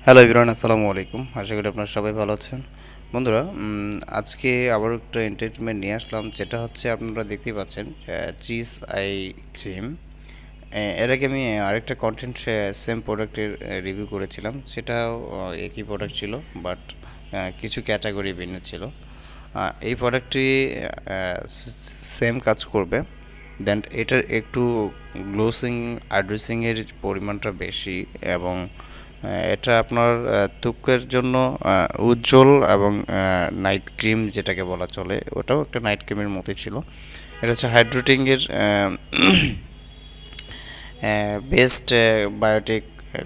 Hello everyone, আসসালামু আলাইকুম। আশা করি আপনারা সবাই ভালো আছেন। বন্ধুরা, আজকে আবার একটা এন্টারটেনমেন্ট নিয়ে আসলাম, যেটা হচ্ছে আপনারা দেখতেই পাচ্ছেন চিজ আই ক্রিম। এর আগে আমি আরেকটা কন্টেন্ট সেম প্রোডাক্টের রিভিউ করেছিলাম, সেটাও একই প্রোডাক্ট ছিল, বাট কিছু ক্যাটাগরি ভিন্ন ছিল। এই প্রোডাক্টটি সেম কাজ করবে, দেন এটার একটু গ্লোসিং আইড্রেসিংয়ের পরিমাণটা বেশি, এবং এটা আপনার ত্বকের জন্য উজ্জ্বল এবং নাইট ক্রিম যেটাকে বলা চলে, ওটাও একটা নাইট ক্রিমের মতোই ছিল। এটা হচ্ছে হাইড্রেটিংয়ের বেস্ট বায়োটিক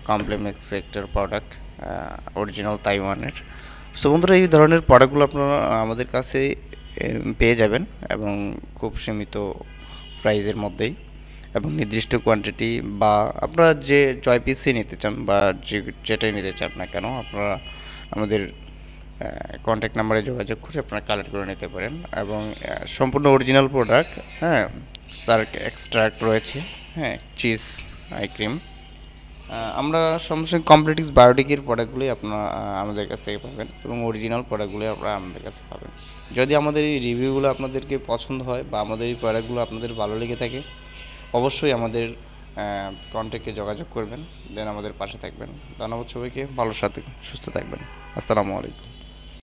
কমপ্লেমেক্স একটা প্রোডাক্ট, অরিজিনাল তাইওয়ানের। সো বন্ধুরা, এই ধরনের প্রোডাক্টগুলো আপনারা আমাদের কাছে পেয়ে যাবেন, এবং খুব সীমিত প্রাইজের মধ্যেই, এবং নির্দিষ্ট কোয়ান্টিটি, বা আপনারা যে জয় পিসই নিতে চান বা যেটাই নিতে চান না কেন, আপনারা আমাদের কন্ট্যাক্ট নাম্বারে যোগাযোগ করে আপনারা কালেক্ট করে নিতে পারেন। এবং সম্পূর্ণ অরিজিনাল প্রোডাক্ট, হ্যাঁ, সার্ক এক্সট্রাক্ট রয়েছে, হ্যাঁ, চিজ আই ক্রিম। আমরা সমস্ত কমপ্লিটিক্স বায়োটিকের প্রোডাক্টগুলোই আপনারা আমাদের কাছ থেকে পাবেন, এবং অরিজিনাল প্রোডাক্টগুলোই আপনারা আমাদের কাছে পাবেন। যদি আমাদের এই রিভিউগুলো আপনাদেরকে পছন্দ হয় বা আমাদের এই প্রোডাক্টগুলো আপনাদের ভালো লেগে থাকে, অবশ্যই আমাদের কন্ট্যাক্টে যোগাযোগ করবেন, দেন আমাদের পাশে থাকবেন। ধন্যবাদ সবাইকে, ভালো সাথে সুস্থ থাকবেন। আসসালামু আলাইকুম।